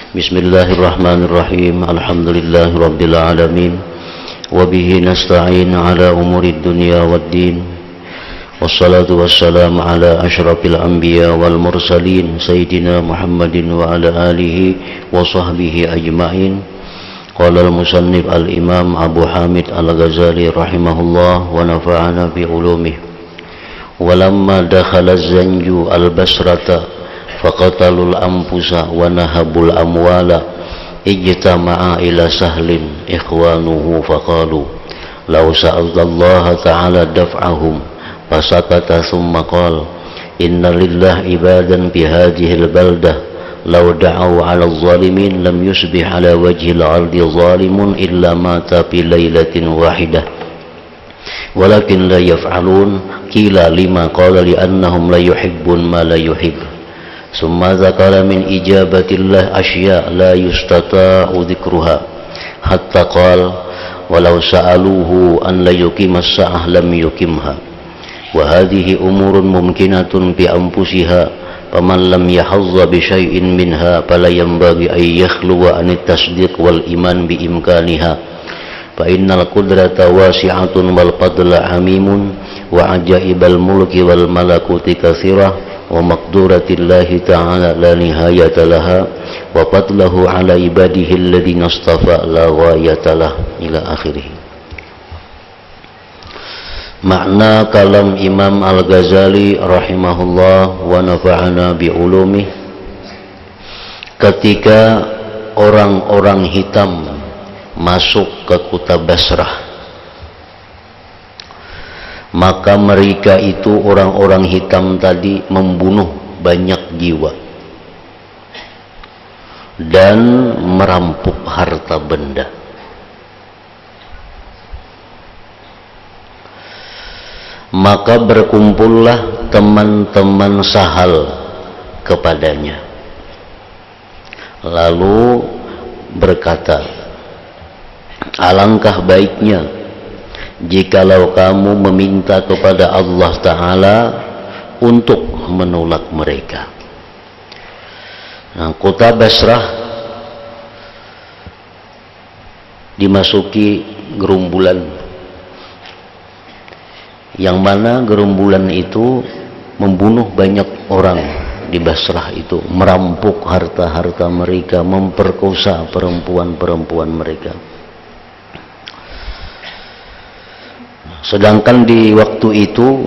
Bismillahirrahmanirrahim. Alhamdulillahirabbil alamin. Wa bihi nasta'in ala umuri dunya waddin. Wassalatu wassalamu ala asyrafil anbiya wal mursalin sayyidina Muhammadin wa ala alihi wa sahbihi ajma'in. Qala al-musannif al-imam Abu Hamid al-Ghazali rahimahullah wa nafa'ana bi ulumih. Walamma dakhala az-zanju al-basrata faqatalul anfusa wa nahabul amwala ijtama'a ila sahlin ikhwanuhu faqalu law sa'alallaha ta'ala daf'ahum fasakata thumma qala inna lillahi ibadan bi hadhihi al-baldah law da'aw 'ala adh-dhalimin lam yusbih 'ala wajhi al-ardi dhalimun illa mata fi lailatin wahidah walakin la yaf'alun qila lima qala li annahum la yuhibbun ma la yuhibb. Summa zakara min ijabatillah asya la yustata'u dhikruha hatta qala walau sa'aluhu an la yuqimas sa'ah lam yuqimha wa hadhihi umurun mumkinatun bi anfusiha faman lam yahazza bi syai'in minha fala yanbaghi ay yakhluwa an at-tasdiq wal iman bi imkaniha fa innal qudrata wasi'atun wal fadla amimun wa ajaibal mulki wal malakuti katsirah wa maqduratillahi ta'ala la nihayata laha wa fadlahu ala ibadihi alladhina istafa la ghayata lah ila akhirih. Makna kalam Imam Al-Ghazali rahimahullah wa nafa'ana bi ulumih, ketika orang-orang hitam masuk ke kota Basrah, maka mereka itu orang-orang hitam tadi membunuh banyak jiwa dan merampok harta benda. Maka berkumpullah teman-teman Sahal kepadanya, lalu berkata, alangkah baiknya jikalau kamu meminta kepada Allah Ta'ala untuk menolak mereka. Nah, kota Basrah dimasuki gerombolan, yang mana gerombolan itu membunuh banyak orang di Basrah itu, merampok harta-harta mereka, memperkosa perempuan-perempuan mereka. Sedangkan di waktu itu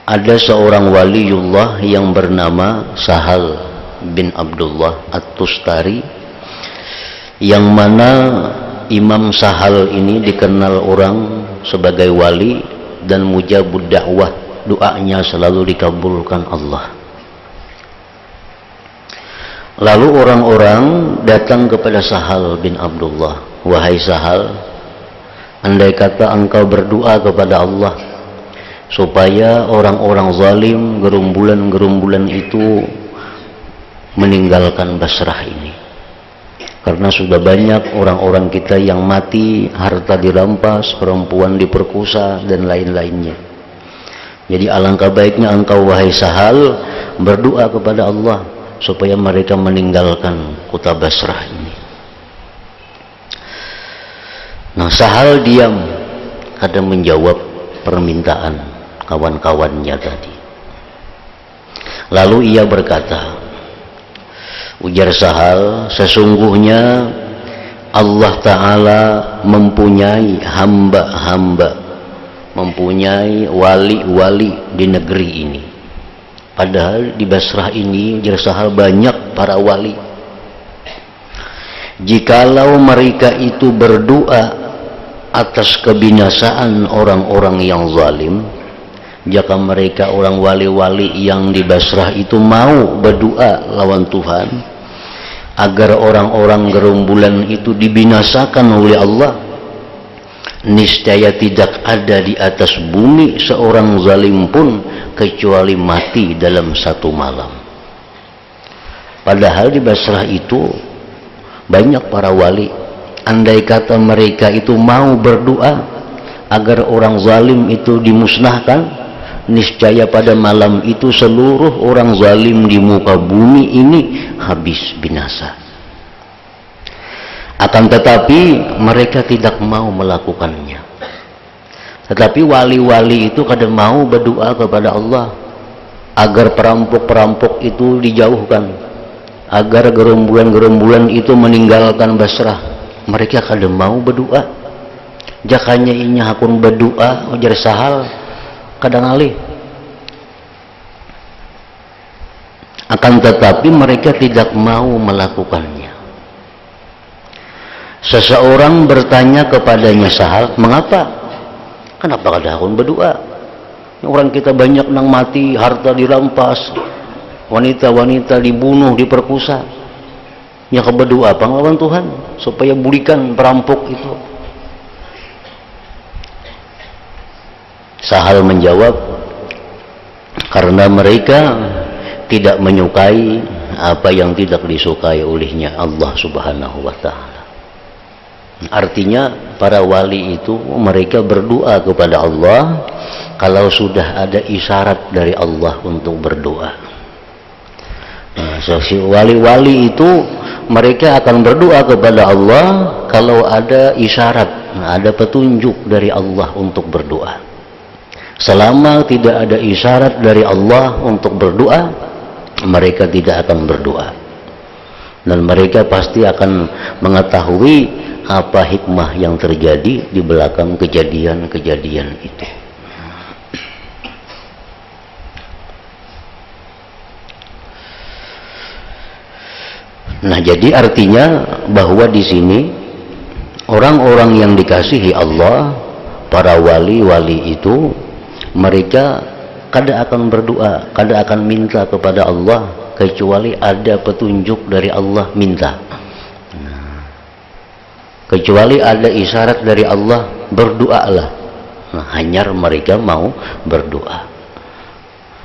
ada seorang waliullah yang bernama Sahal bin Abdullah At-Tustari, yang mana Imam Sahal ini dikenal orang sebagai wali dan mujabud dakwah, doanya selalu dikabulkan Allah. Lalu orang-orang datang kepada Sahal bin Abdullah, wahai Sahal, andai kata engkau berdoa kepada Allah supaya orang-orang zalim, gerombolan-gerombolan itu meninggalkan Basrah ini, karena sudah banyak orang-orang kita yang mati, harta dirampas, perempuan diperkosa dan lain-lainnya. Jadi alangkah baiknya engkau wahai Sahal berdoa kepada Allah supaya mereka meninggalkan kota Basrah ini. Nah, Sahal diam, kadang menjawab permintaan kawan-kawannya tadi. Lalu ia berkata, ujar Sahal, sesungguhnya Allah Ta'ala mempunyai hamba-hamba, mempunyai wali-wali di negeri ini. Padahal di Basrah ini, ujar Sahal, banyak para wali. Jikalau mereka itu berdoa atas kebinasaan orang-orang yang zalim, jika mereka orang wali-wali yang di Basrah itu mau berdoa lawan Tuhan agar orang-orang gerombolan itu dibinasakan oleh Allah, niscaya tidak ada di atas bumi seorang zalim pun kecuali mati dalam satu malam. Padahal di Basrah itu banyak para wali. Andai kata mereka itu mau berdoa agar orang zalim itu dimusnahkan, niscaya pada malam itu seluruh orang zalim di muka bumi ini habis binasa. Akan tetapi mereka tidak mau melakukannya. Tetapi wali-wali itu kadang mau berdoa kepada Allah agar perampok-perampok itu dijauhkan, agar gerombolan-gerombolan itu meninggalkan Basrah. Mereka kadang mau berdoa. Jakanya inya hakun berdoa ujar sahal kadang alih. Akan tetapi mereka tidak mau melakukannya. Seseorang bertanya kepadanya Sahal, mengapa? Kenapa kada hakun berdoa? Orang kita banyak nang mati, harta dirampas, wanita-wanita dibunuh, diperkosa. Ya berdoa apa ngelawan Tuhan supaya bulikan perampok itu. Sahal menjawab, karena mereka tidak menyukai apa yang tidak disukai olehnya Allah Subhanahu wa Ta'ala. Artinya para wali itu mereka berdoa kepada Allah kalau sudah ada isyarat dari Allah untuk berdoa. Nah, si wali-wali itu mereka akan berdoa kepada Allah kalau ada isyarat, ada petunjuk dari Allah untuk berdoa. Selama tidak ada isyarat dari Allah untuk berdoa, mereka tidak akan berdoa. Dan mereka pasti akan mengetahui apa hikmah yang terjadi di belakang kejadian-kejadian itu. Nah, jadi artinya bahwa di sini orang-orang yang dikasihi Allah, para wali-wali itu, mereka kada akan berdoa, kada akan minta kepada Allah kecuali ada petunjuk dari Allah minta. Kecuali ada isyarat dari Allah, berdoalah. Nah, hanya mereka mau berdoa.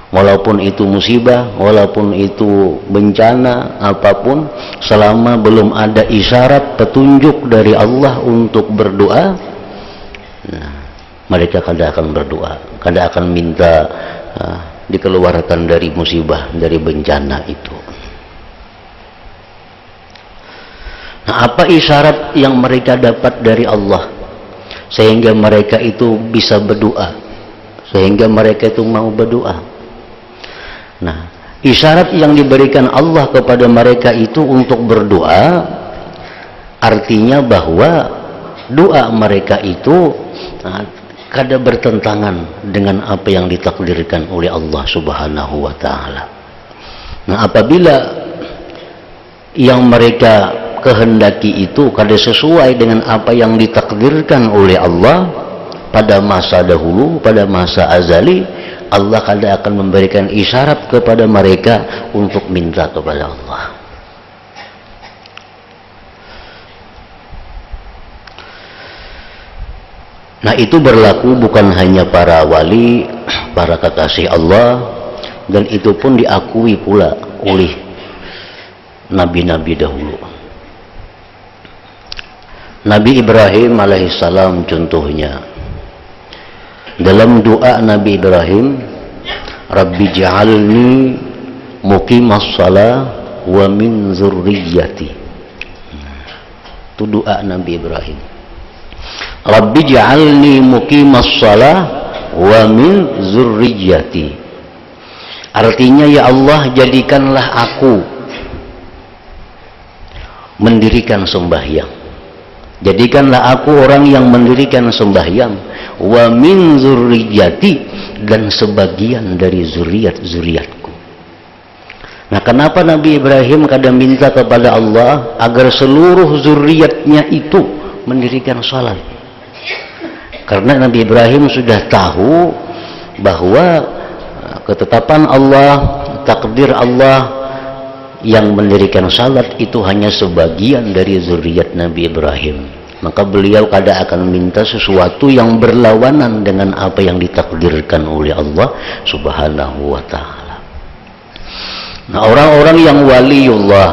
Walaupun itu musibah, walaupun itu bencana, apapun, selama belum ada isyarat petunjuk dari Allah untuk berdoa, nah, mereka kada akan berdoa, kada akan minta dikeluarkan dari musibah, dari bencana itu. Nah, apa isyarat yang mereka dapat dari Allah sehingga mereka itu bisa berdoa, sehingga mereka itu mau berdoa? Nah, isyarat yang diberikan Allah kepada mereka itu untuk berdoa artinya bahwa doa mereka itu kada bertentangan dengan apa yang ditakdirkan oleh Allah Subhanahu wa Ta'ala. Nah, apabila yang mereka kehendaki itu kada sesuai dengan apa yang ditakdirkan oleh Allah pada masa dahulu, pada masa azali, Allah kada akan memberikan isyarat kepada mereka untuk minta kepada Allah. Nah, itu berlaku bukan hanya para wali, para kekasih Allah, dan itu pun diakui pula oleh nabi-nabi dahulu. Nabi Ibrahim alaihissalam contohnya, dalam doa Nabi Ibrahim, Rabbi ja'alni muqimas shalah wa min zurriyyati. Itu doa Nabi Ibrahim. Rabbi ja'alni muqimas shalah wa min zurriyyati. Artinya, ya Allah, jadikanlah aku mendirikan sembahyang. Jadikanlah aku orang yang mendirikan sembahyang, wa min zurriyyati, dan sebagian dari zuriat-zuriatku. Nah, kenapa Nabi Ibrahim kadang minta kepada Allah agar seluruh zuriatnya itu mendirikan salat? Karena Nabi Ibrahim sudah tahu bahwa ketetapan Allah, takdir Allah, yang mendirikan salat itu hanya sebagian dari zuriat Nabi Ibrahim. Maka beliau kada akan minta sesuatu yang berlawanan dengan apa yang ditakdirkan oleh Allah Subhanahu wa Ta'ala. Nah, orang-orang yang waliullah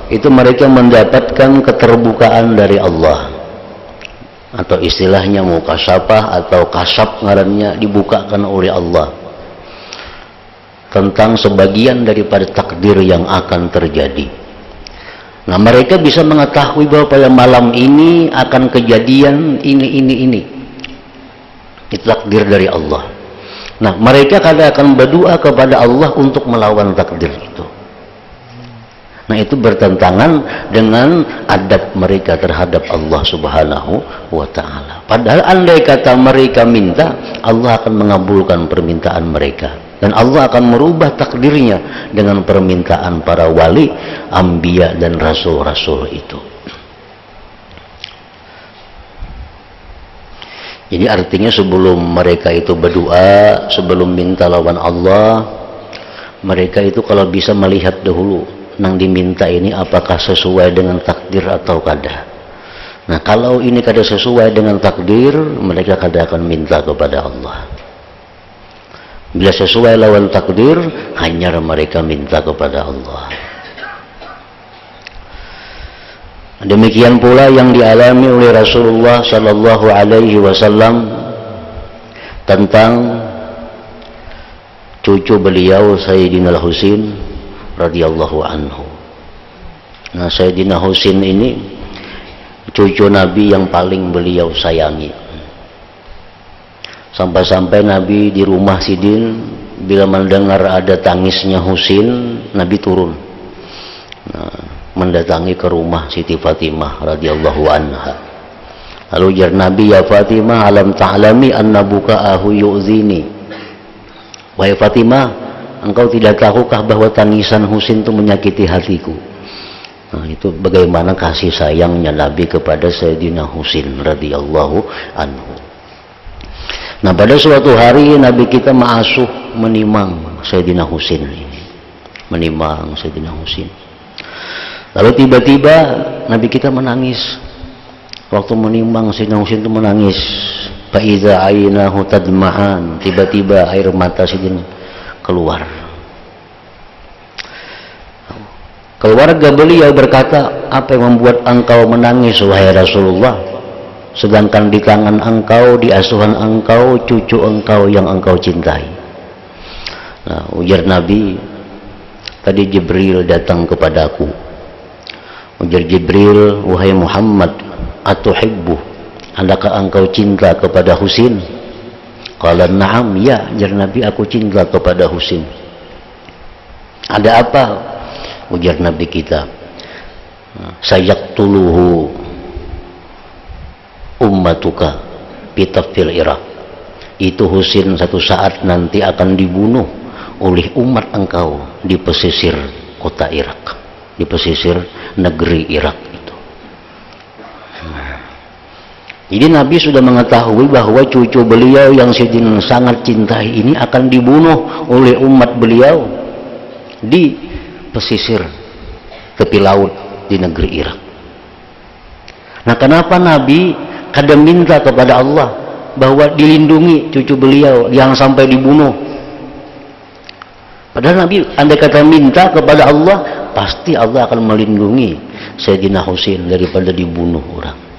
itu mereka mendapatkan keterbukaan dari Allah, atau istilahnya mukasyafah atau kasab ngarannya, dibukakan oleh Allah. tentang sebagian daripada takdir yang akan terjadi. Nah, mereka bisa mengetahui bahwa pada malam ini akan kejadian ini. Itu takdir dari Allah. Nah, mereka kadang akan berdoa kepada Allah untuk melawan takdir itu. Nah, itu bertentangan dengan adab mereka terhadap Allah Subhanahu wa ta'ala. Padahal andai kata mereka minta, Allah akan mengabulkan permintaan mereka. Dan Allah akan merubah takdirnya dengan permintaan para wali, anbiya dan rasul-rasul itu. Jadi artinya sebelum mereka itu berdoa, sebelum minta lawan Allah, mereka itu kalau bisa melihat dahulu nang diminta ini apakah sesuai dengan takdir atau kada. Nah, kalau ini kada sesuai dengan takdir, mereka kada akan minta kepada Allah. Bila sesuai lawan takdir, hanya mereka minta kepada Allah. Demikian pula yang dialami oleh Rasulullah sallallahu alaihi wasallam tentang cucu beliau Sayyidina Al-Husain radhiyallahu anhu. Nah, Sayyidina Husain ini cucu Nabi yang paling beliau sayangi. Sampai-sampai Nabi di rumah Sidin, bila mendengar ada tangisnya Husain, Nabi turun. Nah, mendatangi ke rumah Siti Fatimah radhiyallahu anha. Lalu jar Nabi, ya Fatimah, alam ta'lami anna buka'ahu yu'zini. Wahai Fatimah, engkau tidak tahukah bahwa tangisan Husain itu menyakiti hatiku? Nah, itu bagaimana kasih sayangnya Nabi kepada Sayyidina Husain radhiyallahu anhu. Nah, pada suatu hari Nabi kita ma'asuh menimang Sayyidina Husain ini. Menimang Sayyidina Husain. Lalu tiba-tiba Nabi kita menangis. Waktu menimang Sayyidina Husain itu menangis. Fa'idha aynahu tadma'an. Tiba-tiba air mata Sayyidina keluar. Keluarga beliau berkata, apa yang membuat engkau menangis wahai Rasulullah, sedangkan di tangan engkau, di asuhan engkau, cucu engkau yang engkau cintai? Nah, ujar Nabi, tadi Jibril datang kepadaku. Ujar Jibril, wahai Muhammad, atuhibbu, adakah engkau cinta kepada Husain? Qala na'am, ya, ujar Nabi, aku cinta kepada Husain. Ada apa? Ujar Nabi kita, sayaktuluhu ummatuka bitafil Irak. Itu Husain satu saat nanti akan dibunuh oleh umat engkau di pesisir kota Irak, di pesisir negeri Irak itu. Jadi Nabi sudah mengetahui bahwa cucu beliau yang Sidin sangat cintai ini akan dibunuh oleh umat beliau di pesisir tepi laut di negeri Irak. Nah, kenapa Nabi kadang minta kepada Allah bahwa dilindungi cucu beliau jangan sampai dibunuh? Padahal Nabi andai kata minta kepada Allah, pasti Allah akan melindungi Sayyidina Husain daripada dibunuh orang.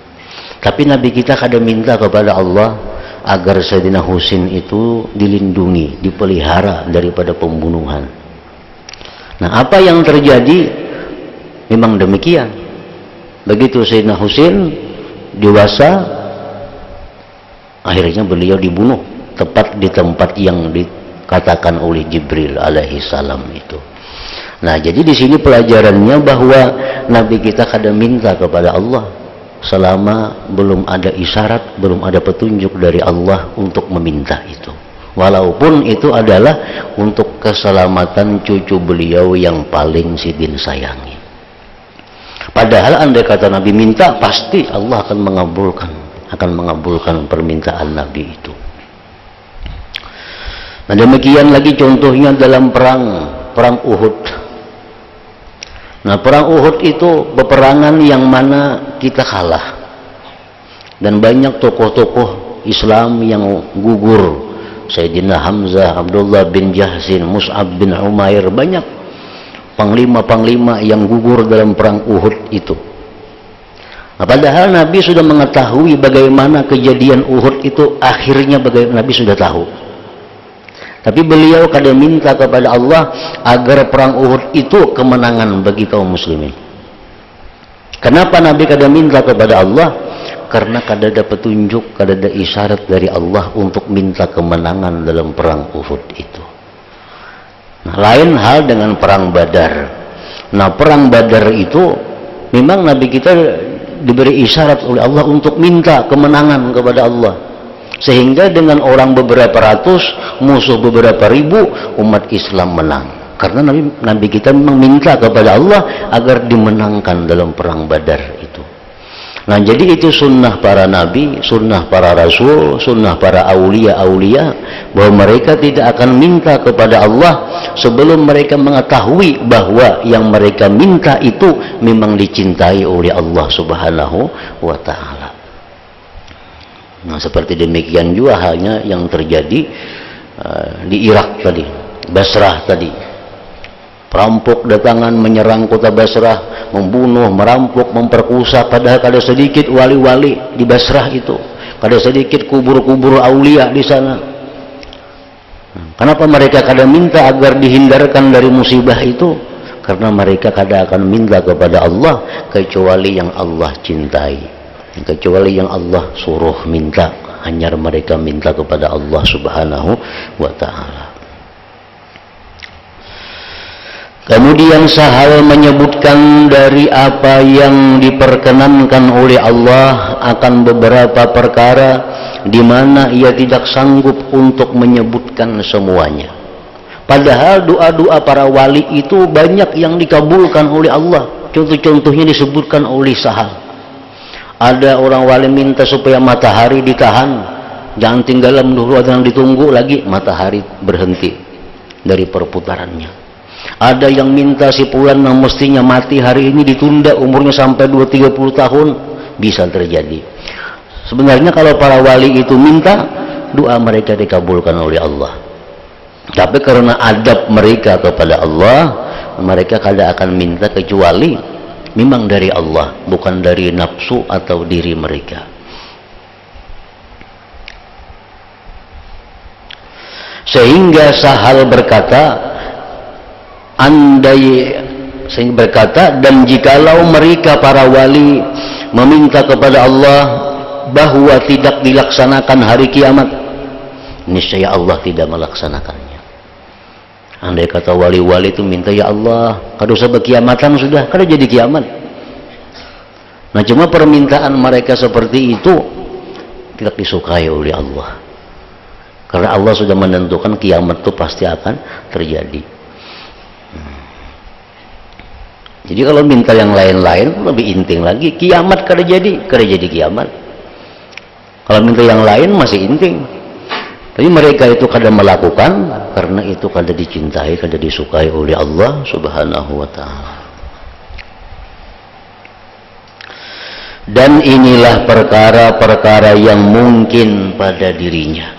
Tapi Nabi kita kadang minta kepada Allah agar Sayyidina Husain itu dilindungi, dipelihara daripada pembunuhan. Nah, apa yang terjadi memang demikian. Begitu Sayyidina Husain dewasa, akhirnya beliau dibunuh tepat di tempat yang dikatakan oleh Jibril alaihi salam itu. Nah, jadi di sini pelajarannya bahwa Nabi kita kadang minta kepada Allah selama belum ada isyarat, belum ada petunjuk dari Allah untuk meminta itu. Walaupun itu adalah untuk keselamatan cucu beliau yang paling Sidin sayangi. Padahal andai kata Nabi minta, pasti Allah akan mengabulkan permintaan Nabi itu. Nah, demikian lagi contohnya dalam perang Uhud. Nah, perang Uhud itu peperangan yang mana kita kalah. Dan banyak tokoh-tokoh Islam yang gugur. Sayyidina Hamzah, Abdullah bin Jahsin, Mus'ab bin Umair, banyak panglima-panglima yang gugur dalam perang Uhud itu. Nah, padahal Nabi sudah mengetahui bagaimana kejadian Uhud itu akhirnya, bagaimana Nabi sudah tahu. Tapi beliau kada minta kepada Allah agar perang Uhud itu kemenangan bagi kaum muslimin. Kenapa Nabi kada minta kepada Allah? Karena kada ada petunjuk, kada ada isyarat dari Allah untuk minta kemenangan dalam perang Uhud itu. Nah, lain hal dengan perang Badar. Nah, perang Badar itu memang Nabi kita diberi isyarat oleh Allah untuk minta kemenangan kepada Allah. Sehingga dengan orang beberapa ratus, musuh beberapa ribu, umat Islam menang. Karena Nabi kita meminta kepada Allah agar dimenangkan dalam perang Badar itu. Nah, jadi itu sunnah para nabi, sunnah para rasul, sunnah para aulia-aulia, bahwa mereka tidak akan minta kepada Allah sebelum mereka mengetahui bahwa yang mereka minta itu memang dicintai oleh Allah Subhanahu wa Ta'ala. Nah, seperti demikian juga halnya yang terjadi di Irak tadi, Basrah tadi. Perampok datangan menyerang kota Basrah, membunuh, merampok, memperkosa, padahal kada sedikit wali-wali di Basrah itu, kada sedikit kubur-kubur aulia di sana. Kenapa mereka kada minta agar dihindarkan dari musibah itu? Karena mereka kada akan minta kepada Allah kecuali yang Allah cintai, kecuali yang Allah suruh minta. Hanya mereka minta kepada Allah Subhanahu wa Ta'ala. Kemudian Sahal menyebutkan dari apa yang diperkenankan oleh Allah akan beberapa perkara di mana ia tidak sanggup untuk menyebutkan semuanya. Padahal doa-doa para wali itu banyak yang dikabulkan oleh Allah. Contoh-contohnya disebutkan oleh Sahal. Ada orang wali minta supaya matahari ditahan, jangan tinggalan dulu, ada yang ditunggu lagi, matahari berhenti dari perputarannya. Ada yang minta si fulan yang mestinya mati hari ini ditunda umurnya sampai 20-30 tahun, bisa terjadi. Sebenarnya kalau para wali itu minta, doa mereka dikabulkan oleh Allah. Tapi karena adab mereka kepada Allah, mereka kada akan minta kecuali memang dari Allah, bukan dari nafsu atau diri mereka. Sehingga Sahal berkata, dan jikalau mereka para wali meminta kepada Allah bahwa tidak dilaksanakan hari kiamat, niscaya Allah tidak melaksanakannya. Andai kata wali-wali itu minta, ya Allah, kada usah berkiamatan sudah, kada jadi kiamat. Nah, cuma permintaan mereka seperti itu tidak disukai oleh Allah, karena Allah sudah menentukan kiamat itu pasti akan terjadi. Jadi kalau minta yang lain-lain lebih inting lagi, kiamat kada jadi kiamat. Kalau minta yang lain masih inting. Tapi mereka itu kada melakukan karena itu kada dicintai, kada disukai oleh Allah Subhanahu wa Ta'ala. Dan inilah perkara-perkara yang mungkin pada dirinya.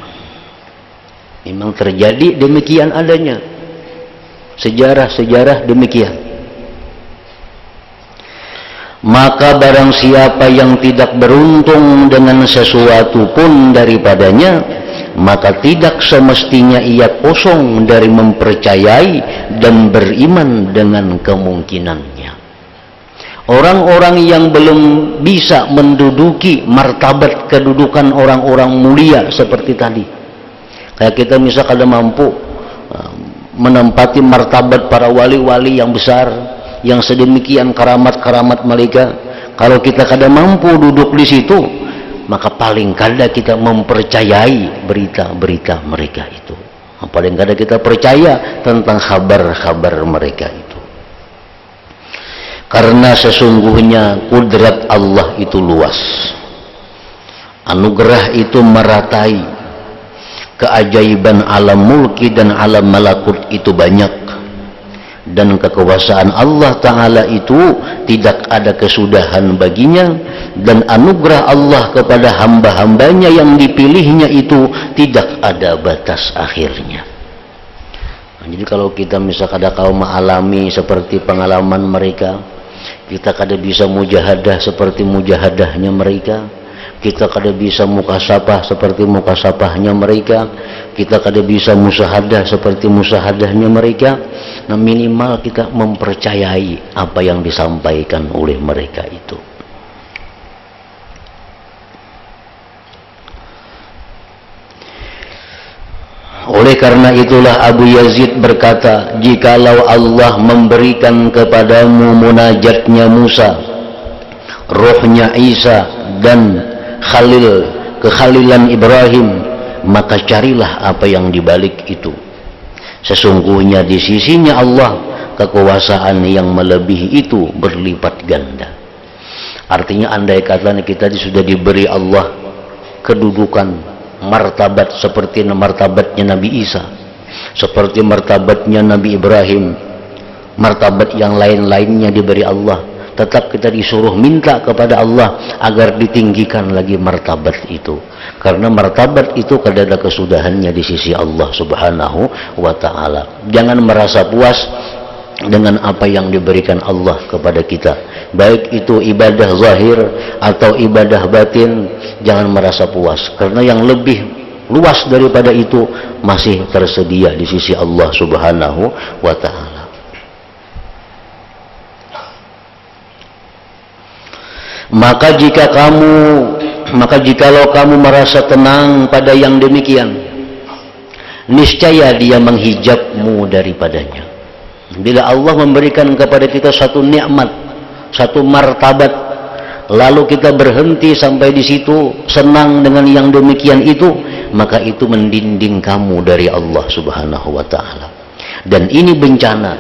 Memang terjadi demikian adanya. Sejarah-sejarah demikian. Maka barang siapa yang tidak beruntung dengan sesuatu pun daripadanya, maka tidak semestinya ia kosong dari mempercayai dan beriman dengan kemungkinannya. Orang-orang yang belum bisa menduduki martabat kedudukan orang-orang mulia seperti tadi, kayak kita misalnya kada mampu menempati martabat para wali-wali yang besar, yang sedemikian karamat-karamat mereka. Kalau kita kada mampu duduk di situ, maka paling kada kita mempercayai berita-berita mereka itu. Paling kada kita percaya tentang kabar-kabar mereka itu. Karena sesungguhnya kudrat Allah itu luas, anugerah itu meratai, keajaiban alam mulki dan alam malakut itu banyak. Dan kekuasaan Allah Ta'ala itu tidak ada kesudahan baginya, dan anugerah Allah kepada hamba-hambanya yang dipilihnya itu tidak ada batas akhirnya. Nah, jadi kalau kita misalkan ada kaum alami seperti pengalaman mereka, kita kada bisa mujahadah seperti mujahadahnya mereka, kita kada bisa mukasabah seperti mukasabahnya mereka, kita kada bisa musahadah seperti musahadahnya mereka. Nah, minimal kita mempercayai apa yang disampaikan oleh mereka itu. Oleh karena itulah Abu Yazid berkata, jikalau Allah memberikan kepadamu munajatnya Musa, rohnya Isa, dan kekhalilan Ibrahim, maka carilah apa yang dibalik itu. Sesungguhnya di sisinya Allah kekuasaan yang melebihi itu berlipat ganda. Artinya andai kata kita sudah diberi Allah kedudukan martabat seperti martabatnya Nabi Isa, seperti martabatnya Nabi Ibrahim, martabat yang lain-lainnya diberi Allah, tetap kita disuruh minta kepada Allah agar ditinggikan lagi martabat itu, karena martabat itu kada ada kesudahannya di sisi Allah Subhanahu wa ta'ala. Jangan merasa puas dengan apa yang diberikan Allah kepada kita, baik itu ibadah zahir atau ibadah batin. Jangan merasa puas, karena yang lebih luas daripada itu masih tersedia di sisi Allah Subhanahu wa ta'ala. Maka jikalau kamu merasa tenang pada yang demikian, niscaya Dia menghijabmu daripadanya. Bila Allah memberikan kepada kita satu nikmat, satu martabat, lalu kita berhenti sampai di situ, senang dengan yang demikian itu, maka itu mendinding kamu dari Allah Subhanahu wa ta'ala. Dan ini bencana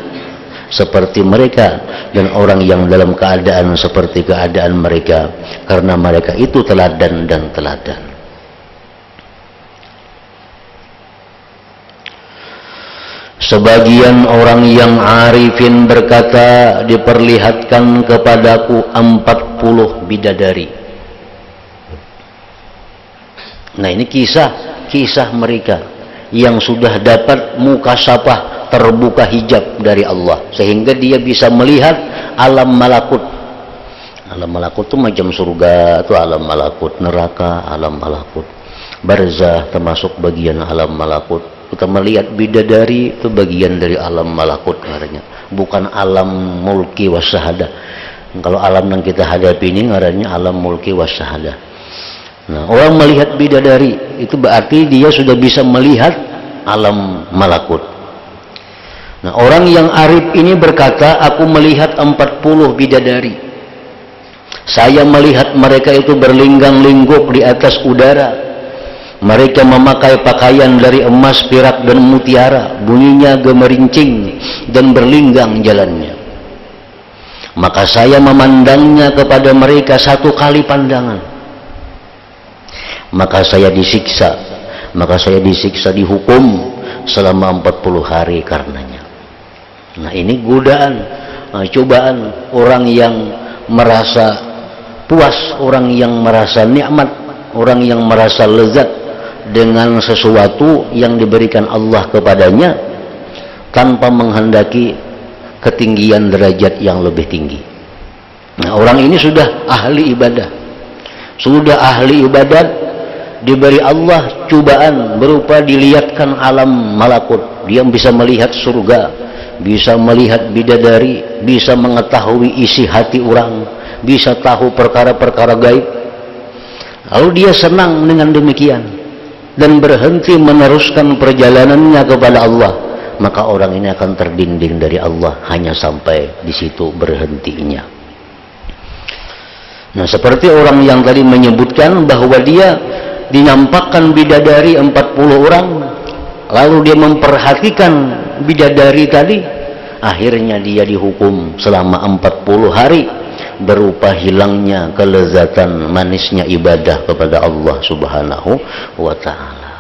seperti mereka dan orang yang dalam keadaan seperti keadaan mereka, karena mereka itu teladan dan teladan. Sebagian orang yang arifin berkata, diperlihatkan kepadaku 40 bidadari. Nah, ini kisah mereka yang sudah dapat mukasabah, terbuka hijab dari Allah, sehingga dia bisa melihat alam malakut. Alam malakut itu macam surga, itu alam malakut, neraka alam malakut, barzah termasuk bagian alam malakut. Kita melihat bidadari itu bagian dari alam malakut ngarannya, bukan alam mulki wasyahada. Kalau alam yang kita hadapi ini ngarannya alam mulki wasyahada. Nah, orang melihat bidadari itu berarti dia sudah bisa melihat alam malakut. Nah, orang yang arif ini berkata, aku melihat 40 bidadari. Saya melihat mereka itu berlinggang-lingguk di atas udara. Mereka memakai pakaian dari emas, perak, dan mutiara. Bunyinya gemerincing dan berlinggang jalannya. Maka saya memandangnya kepada mereka satu kali pandangan. Maka saya disiksa, dihukum selama 40 hari karenanya. Nah, ini godaan, cobaan orang yang merasa puas, orang yang merasa nikmat, orang yang merasa lezat dengan sesuatu yang diberikan Allah kepadanya tanpa menghendaki ketinggian derajat yang lebih tinggi. Nah, orang ini sudah ahli ibadah, diberi Allah cobaan berupa dilihatkan alam malakut. Dia bisa melihat surga, bisa melihat bidadari, bisa mengetahui isi hati orang, bisa tahu perkara-perkara gaib. Lalu dia senang dengan demikian dan berhenti meneruskan perjalanannya kepada Allah, maka orang ini akan terdinding dari Allah hanya sampai di situ berhentinya. Nah, seperti orang yang tadi menyebutkan bahwa dia dinampakkan bidadari 40 orang, lalu dia memperhatikan bidadari tadi, akhirnya dia dihukum selama 40 hari berupa hilangnya kelezatan manisnya ibadah kepada Allah Subhanahu wa ta'ala.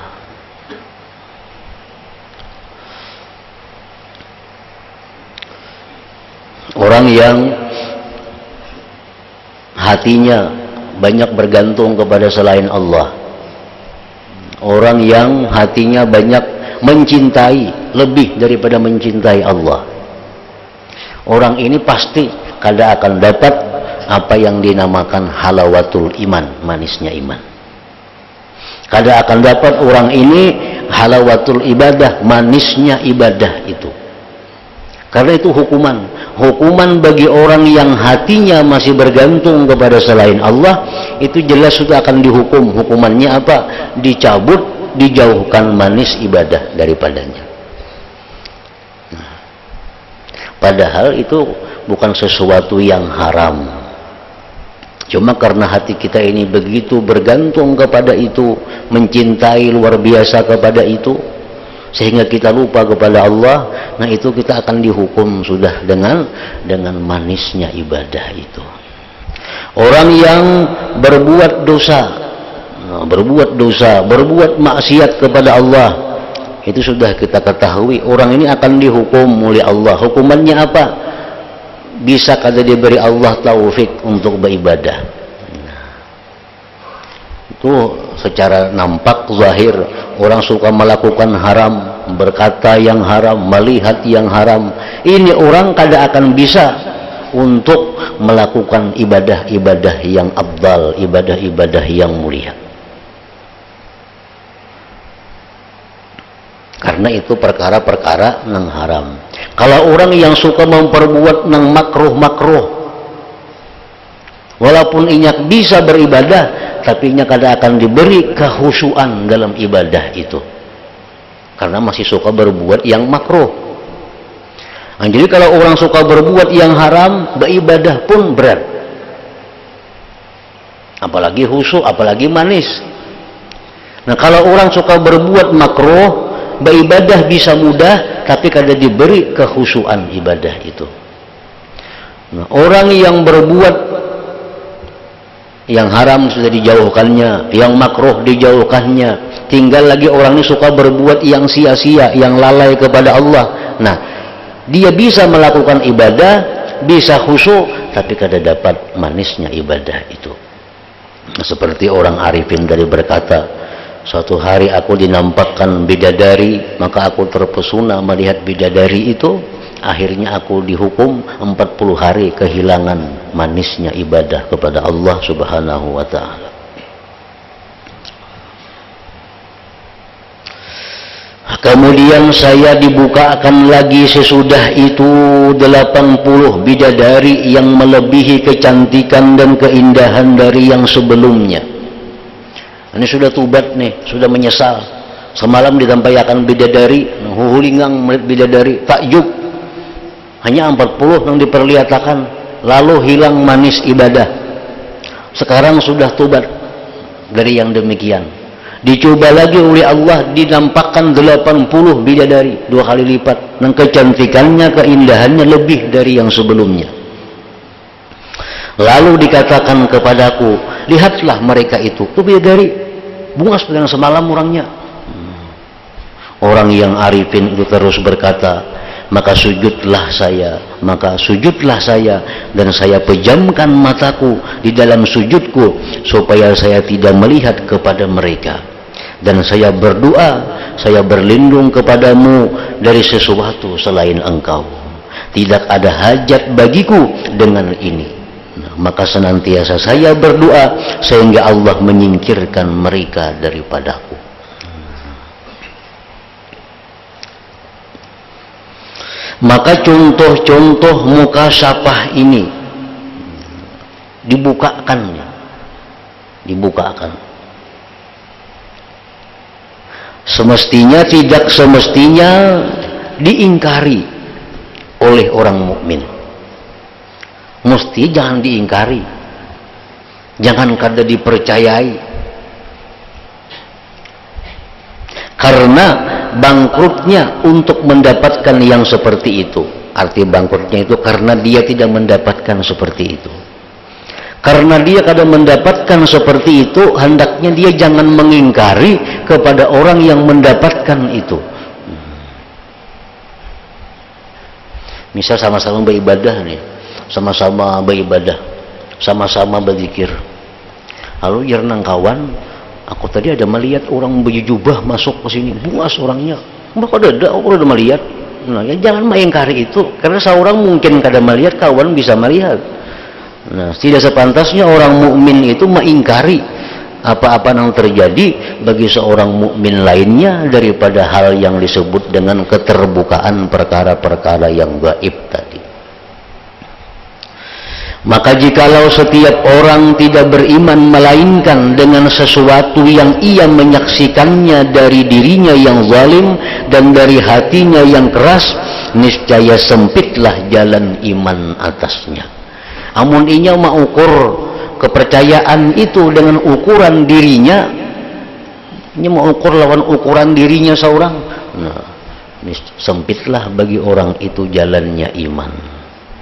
Orang yang hatinya banyak bergantung kepada selain Allah, orang yang hatinya banyak mencintai lebih daripada mencintai Allah, orang ini pasti kada akan dapat apa yang dinamakan halawatul iman, manisnya iman. Kada akan dapat orang ini halawatul ibadah, manisnya ibadah itu. Karena itu hukuman bagi orang yang hatinya masih bergantung kepada selain Allah, itu jelas sudah akan dihukum. Hukumannya apa? Dicabut, dijauhkan manis ibadah daripadanya. Nah, padahal itu bukan sesuatu yang haram. Cuma karena hati kita ini begitu bergantung kepada itu, mencintai luar biasa kepada itu, sehingga kita lupa kepada Allah. Nah, itu kita akan dihukum sudah dengan manisnya ibadah itu. Orang yang berbuat dosa, berbuat maksiat kepada Allah, itu sudah kita ketahui orang ini akan dihukum oleh Allah. Hukumannya apa? Bisa kada diberi Allah taufik untuk beribadah. Itu secara nampak zahir orang suka melakukan haram, berkata yang haram, melihat yang haram. Ini orang kada akan bisa untuk melakukan ibadah-ibadah yang afdal, ibadah-ibadah yang mulia. Karena itu perkara-perkara nang haram. Kalau orang yang suka memperbuat nang makruh-makruh, walaupun inyak bisa beribadah, tapi inyak kada akan diberi kehusuan dalam ibadah itu, karena masih suka berbuat yang makruh. Nah, jadi kalau orang suka berbuat yang haram, beribadah pun berat, apalagi khusyuk, apalagi manis. Nah, kalau orang suka berbuat makruh, beribadah bisa mudah, tapi kada diberi kekhusyuan ibadah itu. Nah, orang yang berbuat yang haram sudah dijauhkannya, yang makruh dijauhkannya, tinggal lagi orang ini suka berbuat yang sia-sia, yang lalai kepada Allah. Nah, dia bisa melakukan ibadah, bisa khusyuk, tapi kada dapat manisnya ibadah itu. Nah, seperti orang arifin dari berkata, suatu hari aku dinampakkan bidadari, maka aku terpesona melihat bidadari itu. Akhirnya aku dihukum 40 hari kehilangan manisnya ibadah kepada Allah Subhanahu wa ta'ala. Kemudian saya dibukakan lagi sesudah itu 80 bidadari yang melebihi kecantikan dan keindahan dari yang sebelumnya. Ini sudah tubat nih, sudah menyesal. Semalam ditampaikan bidadari, huhulingang melihat bidadari, takjub. Hanya 40 yang diperlihatkan, lalu hilang manis ibadah. Sekarang sudah tubat dari yang demikian. Dicoba lagi oleh Allah, dinampakkan 80 bidadari, 2 kali lipat. Dan kecantikannya, keindahannya lebih dari yang sebelumnya. Lalu dikatakan kepadaku, lihatlah mereka itu bidadari, bunga seperti yang semalam orangnya. Orang yang arifin itu terus berkata, maka sujudlah saya, dan saya pejamkan mataku di dalam sujudku supaya saya tidak melihat kepada mereka, dan saya berdoa, saya berlindung kepadamu dari sesuatu selain engkau. Tidak ada hajat bagiku dengan ini. Nah, maka senantiasa saya berdoa sehingga Allah menyingkirkan mereka daripadaku. Maka contoh-contoh mukasyafah ini dibukakan. Semestinya tidak semestinya diingkari oleh orang mukmin. Mesti jangan diingkari, jangan kada dipercayai, karena bangkrutnya untuk mendapatkan yang seperti itu. Arti bangkrutnya itu karena dia tidak mendapatkan seperti itu. Karena dia kada mendapatkan seperti itu, hendaknya dia jangan mengingkari kepada orang yang mendapatkan itu. Misal sama-sama beribadah nih, sama-sama beribadah, sama-sama berzikir. Lalu jarang kawan, aku tadi ada melihat orang baju jubah masuk ke sini, buas orangnya. Mbak ada, aku udah melihat. Nah, ya jangan mengingkari itu, karena seorang mungkin kada melihat, kawan bisa melihat. Nah, tidak sepantasnya orang mukmin itu mengingkari apa-apa yang terjadi bagi seorang mukmin lainnya daripada hal yang disebut dengan keterbukaan perkara-perkara yang gaib tadi. Maka jikalau setiap orang tidak beriman melainkan dengan sesuatu yang ia menyaksikannya dari dirinya yang zalim dan dari hatinya yang keras, niscaya sempitlah jalan iman atasnya. Amun inya mengukur kepercayaan itu dengan ukuran dirinya, ini mengukur lawan ukuran dirinya seorang, nah, sempitlah bagi orang itu jalannya iman.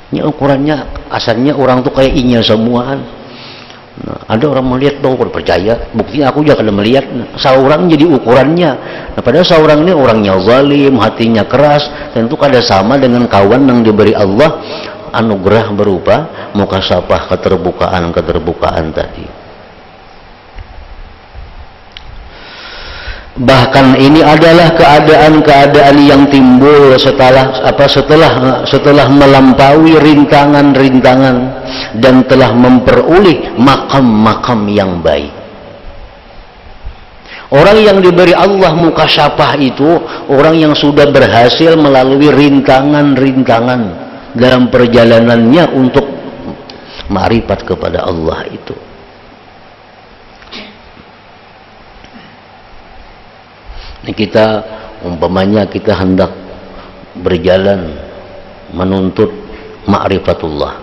Ini ukurannya asalnya orang tuh kayak inya semuaan. Nah, ada orang melihat tuh percaya, buktinya aku juga kada melihat. Nah, seorang jadi ukurannya. Nah, padahal seorang ini orangnya zalim, hatinya keras, tentu kada sama dengan kawan yang diberi Allah anugerah berupa mukasafah, keterbukaan tadi. Bahkan ini adalah keadaan-keadaan yang timbul setelah melampaui rintangan-rintangan dan telah memperoleh makam-makam yang baik. Orang yang diberi Allah mukasyafah itu orang yang sudah berhasil melalui rintangan-rintangan dalam perjalanannya untuk ma'rifat kepada Allah itu. Ini kita umpamanya kita hendak berjalan menuntut ma'rifatullah,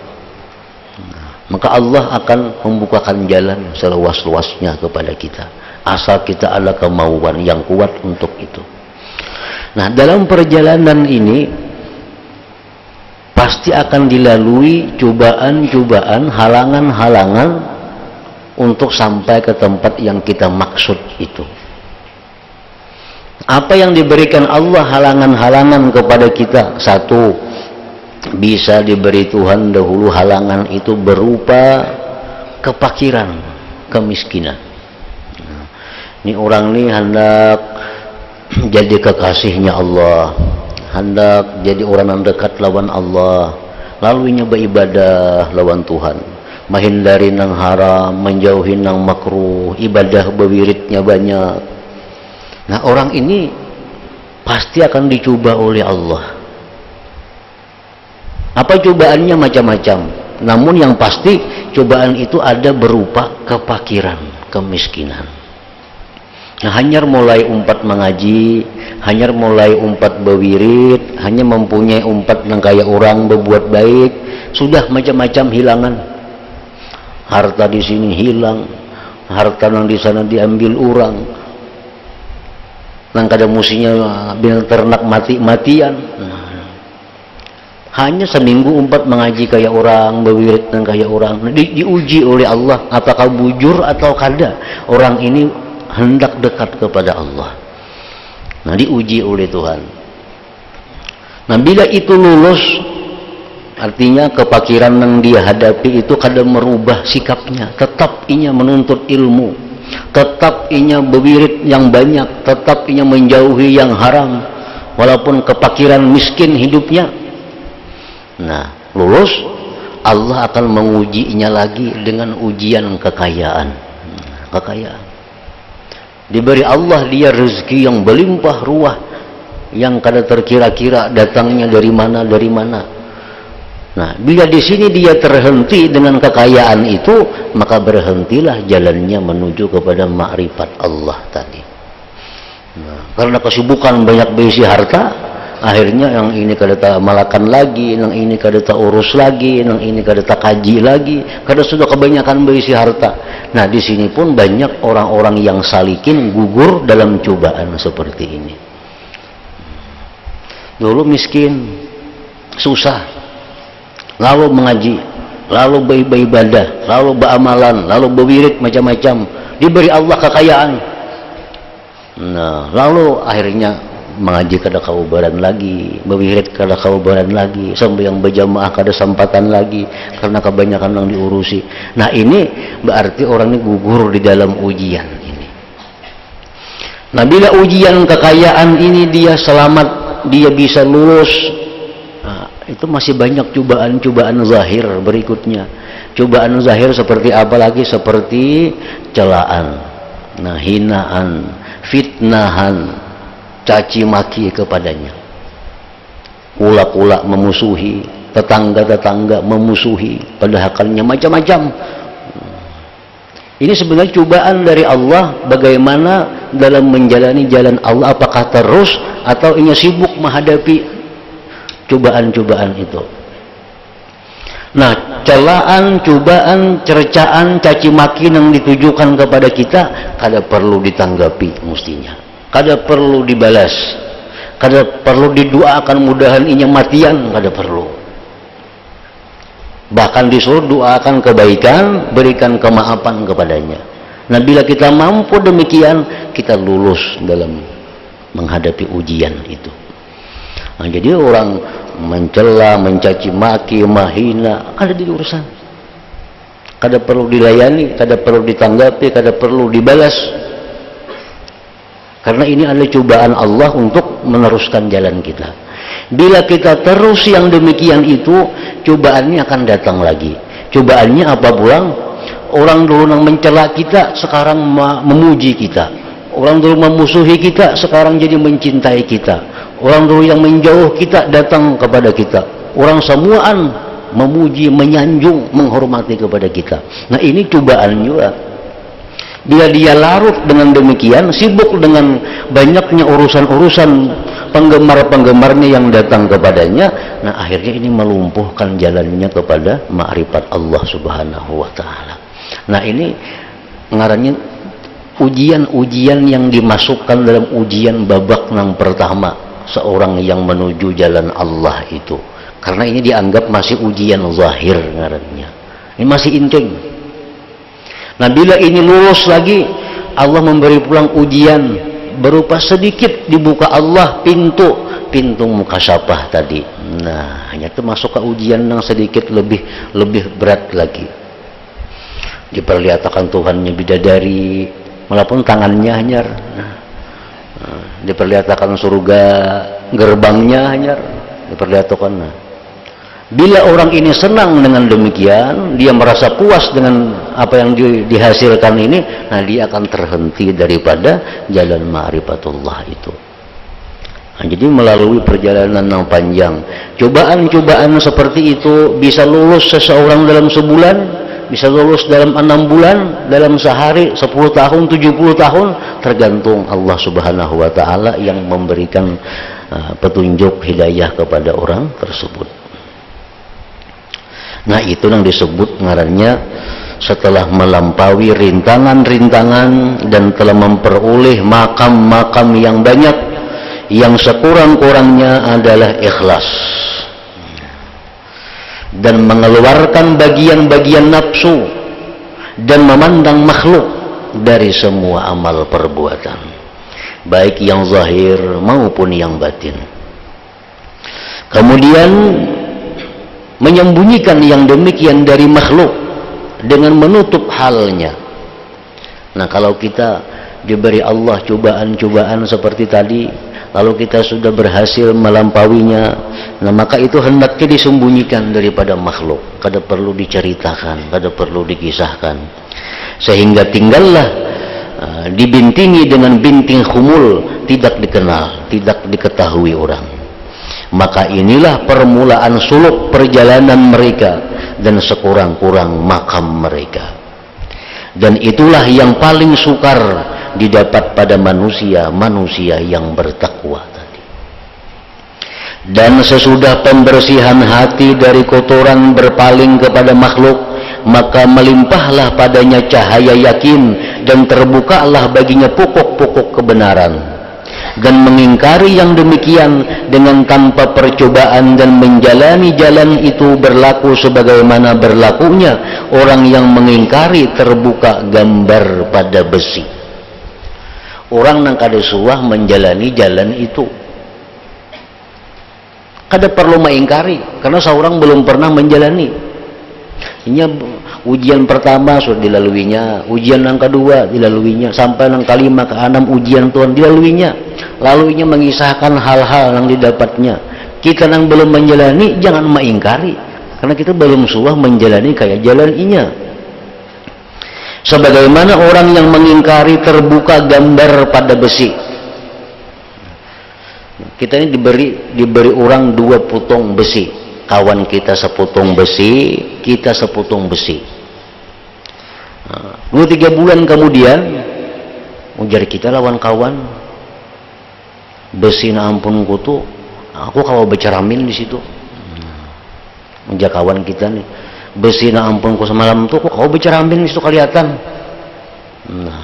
maka Allah akan membukakan jalan seluas-luasnya kepada kita, asal kita ada kemauan yang kuat untuk itu. Nah, dalam perjalanan ini pasti akan dilalui cobaan-cobaan, halangan-halangan untuk sampai ke tempat yang kita maksud itu. Apa yang diberikan Allah halangan-halangan kepada kita? Satu, bisa diberi Tuhan dahulu halangan itu berupa kepakiran, kemiskinan. Nah, ini orang ini hendak jadi kekasihnya Allah, hendak jadi orang yang dekat lawan Allah, lalu nyoba ibadah lawan Tuhan, menghindari nang haram, menjauhi nang makruh, ibadah bewiritnya banyak. Nah, orang ini pasti akan dicoba oleh Allah. Apa cobaannya? Macam-macam. Namun yang pasti cobaan itu ada berupa kepakiran, kemiskinan. Nah, hanya mulai umpat mengaji, hanya mulai umpat bewirit, hanya mempunyai umpat yang kayak orang berbuat baik, sudah macam-macam hilangan. Harta di sini hilang, harta yang di sana diambil orang. Nang kada musinya binatang ternak mati-matian. Nah, hanya seminggu umpat mengaji kayak orang, berwirid dan kayak orang. Nah, diuji oleh Allah apakah bujur atau kada orang ini hendak dekat kepada Allah. Nah, diuji oleh Tuhan. Nah, bila itu lulus, artinya kepakiran yang dia hadapi itu kada merubah sikapnya, tetap inya menuntut ilmu, tetap inya berwirid yang banyak, tetap inya menjauhi yang haram, walaupun kepakiran miskin hidupnya. Nah, lulus, Allah akan mengujinya lagi dengan ujian kekayaan. Kekayaan diberi Allah dia rezeki yang berlimpah ruah, yang kada terkira-kira datangnya dari mana. Nah, bila di sini dia terhenti dengan kekayaan itu, maka berhentilah jalannya menuju kepada makrifat Allah tadi. Nah, karena kesibukan banyak berisi harta, akhirnya yang ini kada tak malakan lagi, yang ini kada tak urus lagi, yang ini kada tak kaji lagi, kada sudah kebanyakan berisi harta. Nah, di sini pun banyak orang-orang yang salikin gugur dalam cobaan seperti ini. Dulu miskin, susah, lalu mengaji, lalu beribadah, lalu beramalan, lalu berwirid macam-macam, diberi Allah kekayaan. Nah, lalu akhirnya mengaji kada kaubaran lagi, berwirid kada kaubaran lagi, sembahyang berjamaah kada sempatan lagi karena kebanyakan yang diurusi. Nah, ini berarti orang ini gugur di dalam ujian ini. Nah, bila ujian kekayaan ini dia selamat, dia bisa lulus, itu masih banyak cobaan-cobaan zahir berikutnya. Cobaan zahir seperti apa lagi? Seperti celaan, nah, hinaan, fitnahan, caci maki kepadanya, ulak-ulak memusuhi, tetangga-tetangga memusuhi, padahalnya macam-macam. Ini sebenarnya cobaan dari Allah, bagaimana dalam menjalani jalan Allah, apakah terus atau ingin sibuk menghadapi cobaan-cobaan itu. Nah, celaan, cobaan, cercaan, caci maki yang ditujukan kepada kita kada perlu ditanggapi mestinya, kada perlu dibalas, kada perlu didoakan mudahan inya matian, kada perlu. Bahkan disuruh doakan kebaikan, berikan kemaafan kepadanya. Nah, bila kita mampu demikian, kita lulus dalam menghadapi ujian itu. Nah, jadi orang mencela, mencaci maki, menghina, kada di urusan, kada perlu dilayani, kada perlu ditanggapi, kada perlu dibalas, karena ini adalah cobaan Allah untuk meneruskan jalan kita. Bila kita terus yang demikian itu, cobaannya akan datang lagi. Cobaannya apa pulang? Orang dulu yang mencela kita sekarang memuji kita. Orang dulu memusuhi kita sekarang jadi mencintai kita. Orang dulu yang menjauh kita datang kepada kita. Orang semuaan memuji, menyanjung, menghormati kepada kita. Nah, ini cobaan juga. Bila dia larut dengan demikian, sibuk dengan banyaknya urusan-urusan penggemar-penggemarnya yang datang kepadanya, nah akhirnya ini melumpuhkan jalannya kepada ma'rifat Allah Subhanahu wa ta'ala. Nah, ini ngarannya ujian-ujian yang dimasukkan dalam ujian babak yang pertama seorang yang menuju jalan Allah itu, karena ini dianggap masih ujian zahir ngarannya, ini masih inceng. Nah, bila ini lulus lagi, Allah memberi pulang ujian berupa sedikit dibuka Allah pintu mukasyafah tadi. Nah, hanya itu masuk ke ujian yang sedikit lebih berat lagi. Diperlihatkan Tuhannya bidadari, walaupun tangannya hanyar. Nah, diperlihatkan surga, gerbangnya hanyar, diperlihatkan. Nah, bila orang ini senang dengan demikian, dia merasa puas dengan apa yang dihasilkan ini, nah dia akan terhenti daripada jalan ma'rifatullah itu. Nah, jadi melalui perjalanan yang panjang, cobaan-cobaan seperti itu bisa lulus seseorang dalam sebulan, bisa lulus dalam 6 bulan, dalam sehari, 10 tahun, 70 tahun, tergantung Allah Subhanahu wa ta'ala yang memberikan petunjuk hidayah kepada orang tersebut. Nah, itu yang disebut ngarannya setelah melampaui rintangan-rintangan dan telah memperoleh makam-makam yang banyak, yang sekurang-kurangnya adalah ikhlas dan mengeluarkan bagian-bagian nafsu dan memandang makhluk dari semua amal perbuatan, baik yang zahir maupun yang batin. Kemudian menyembunyikan yang demikian dari makhluk dengan menutup halnya. Nah, kalau kita diberi Allah cobaan-cobaan seperti tadi, lalu kita sudah berhasil melampauinya, nah maka itu hendaknya disembunyikan daripada makhluk, kada perlu diceritakan, kada perlu dikisahkan, sehingga tinggallah dibintingi dengan binting khumul, tidak dikenal, tidak diketahui orang. Maka inilah permulaan suluk perjalanan mereka dan sekurang-kurang makam mereka. Dan itulah yang paling sukar didapat pada manusia yang bertakwa tadi. Dan sesudah pembersihan hati dari kotoran berpaling kepada makhluk, maka melimpahlah padanya cahaya yakin dan terbukalah baginya pokok-pokok kebenaran. Dan mengingkari yang demikian dengan tanpa percobaan dan menjalani jalan itu berlaku sebagaimana berlakunya orang yang mengingkari terbuka gambar pada besi. Orang yang kada suah menjalani jalan itu, kada perlu mengingkari, karena seorang belum pernah menjalani. Ini ujian pertama sudah dilaluinya, ujian yang kedua dilaluinya, sampai yang kelima ke enam ujian Tuhan dilaluinya. Lalu ini mengisahkan hal-hal yang didapatnya. Kita yang belum menjalani jangan mengingkari, karena kita belum suah menjalani kayak jalaninya. Sebagaimana orang yang mengingkari terbuka gambar pada besi. Kita ini diberi orang 2 putong besi. Kawan kita seputong besi, kita seputong besi. 2-3 bulan kemudian, ujar kita lawan kawan, besi na ampun kutu, aku kalau beceramin di situ. Ujar kawan kita nih, besi na ampun ku semalam tuh, kau beceramin di situ kelihatan. Nah,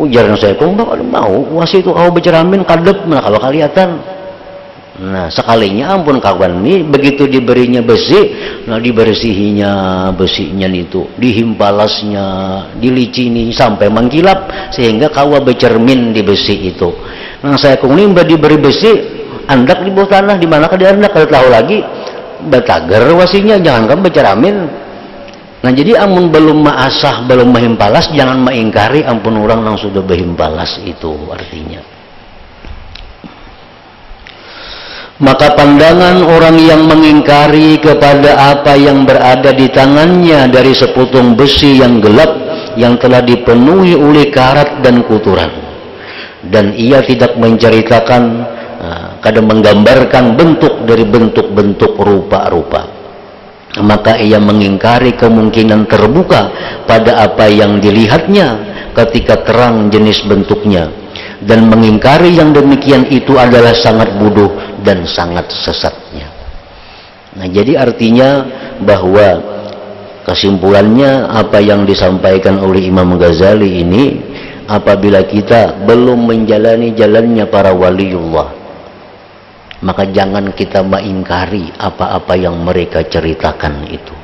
ujar saya, kau mau wasi itu kau beceramin kadep mana kalau kelihatan. Nah, sekalinya ampun kawan nih, begitu diberinya besi, nah dibersihinya besinya itu, dihimpalasnya, dilicini sampai mengkilap sehingga kawa becermin di besi itu. Nah, saya kuning diberi besi, andak di bawah tanah, di mana ke dia andak kalau tahu lagi, betager wasinya, jangan kan beceramin. Nah, jadi amun belum maasah, belum mahimpalas, jangan mengingkari ampun orang yang sudah berhimpalas itu artinya. Maka pandangan orang yang mengingkari kepada apa yang berada di tangannya dari sepotong besi yang gelap yang telah dipenuhi oleh karat dan kotoran, dan ia tidak menceritakan, kadang menggambarkan bentuk dari bentuk-bentuk rupa-rupa, maka ia mengingkari kemungkinan terbuka pada apa yang dilihatnya ketika terang jenis bentuknya, dan mengingkari yang demikian itu adalah sangat bodoh dan sangat sesatnya. Nah, jadi artinya bahwa kesimpulannya apa yang disampaikan oleh Imam Ghazali ini, apabila kita belum menjalani jalannya para waliullah, maka jangan kita mengingkari apa-apa yang mereka ceritakan itu.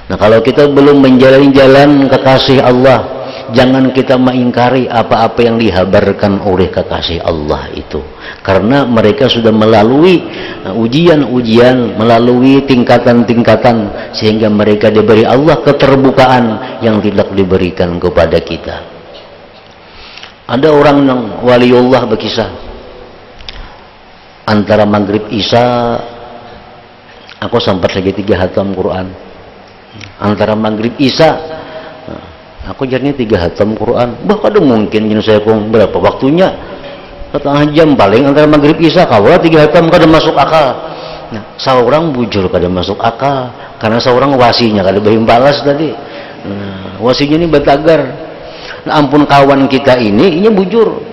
Nah, kalau kita belum menjalani jalan kekasih Allah, jangan kita mengingkari apa-apa yang dihabarkan oleh kekasih Allah itu, karena mereka sudah melalui ujian-ujian, melalui tingkatan-tingkatan, sehingga mereka diberi Allah keterbukaan yang tidak diberikan kepada kita. Ada orang yang waliullah berkisah, antara maghrib isya aku sempat lagi 3 hatam Quran. Antara maghrib isya aku jadinya 3 hatam Quran. Bahkan mungkin jenis saya berapa waktunya, setengah jam paling antara maghrib isya, kawala 3 hatam kada masuk akal. Nah, seorang bujur kada masuk akal karena seorang wasinya kada berhimpalas tadi. Nah, wasinya ini betagar. Nah, ampun kawan kita ini bujur.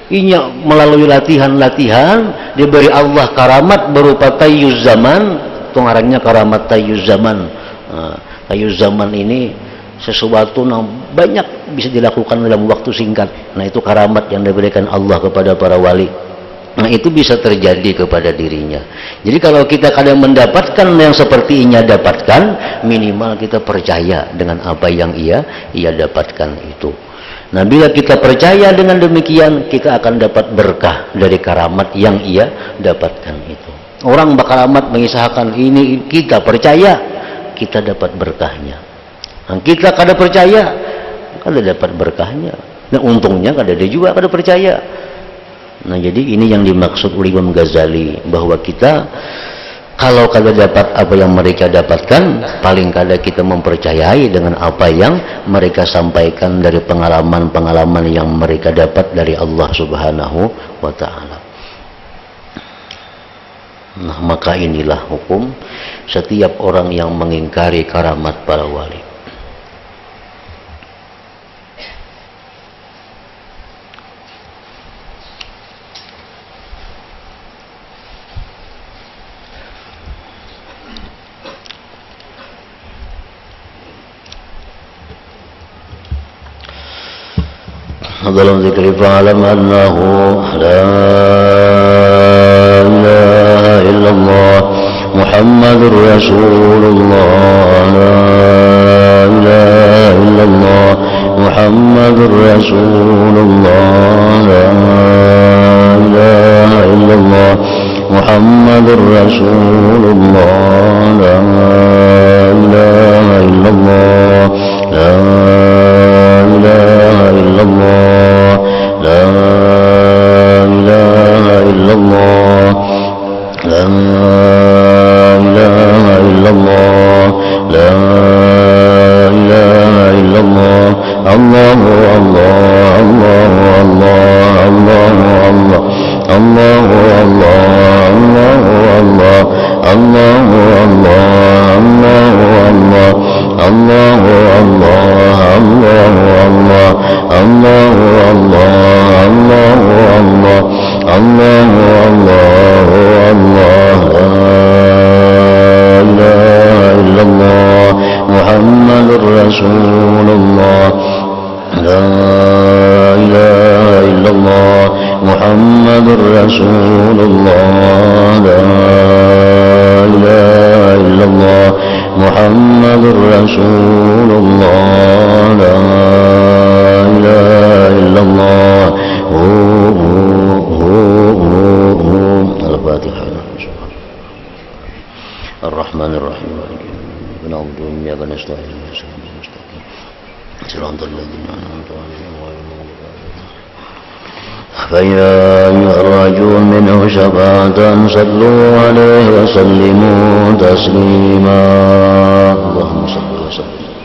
Inya melalui latihan-latihan diberi Allah karamat berupa tayyuz zaman, itu ngarannya karamat tayyuz zaman. Tayyuz zaman ini sesuatu yang banyak bisa dilakukan dalam waktu singkat. Nah, itu karamat yang diberikan Allah kepada para wali. Nah, itu bisa terjadi kepada dirinya. Jadi kalau kita kadang mendapatkan yang seperti ini dapatkan, minimal kita percaya dengan apa yang ia dapatkan itu. Nah, bila kita percaya dengan demikian, kita akan dapat berkah dari karamat yang ia dapatkan itu. Orang berkaramat mengisahkan ini, kita percaya, kita dapat berkahnya. Nah, kita kada percaya, kada dapat berkahnya. Nah, untungnya kada ada juga kada percaya. Nah, jadi ini yang dimaksud oleh Imam Ghazali, bahwa kita kalau kada dapat apa yang mereka dapatkan, paling kada kita mempercayai dengan apa yang mereka sampaikan dari pengalaman-pengalaman yang mereka dapat dari Allah Subhanahu wa ta'ala. Nah, maka inilah hukum setiap orang yang mengingkari karamat para wali. dalam zikri fa'alam annahu la ilaha illallah Muhammadur Rasulullah, la ilaha illallah Muhammadur Rasulullah, la ilaha illallah Muhammadur Rasulullah, la ilaha illallah, la ilaha illallah, la ilaha illallah, la ilaha illallah, فيا أيها الرجل منه شفاعة صلوا عليه وسلموا تسليما اللهم صل وسلم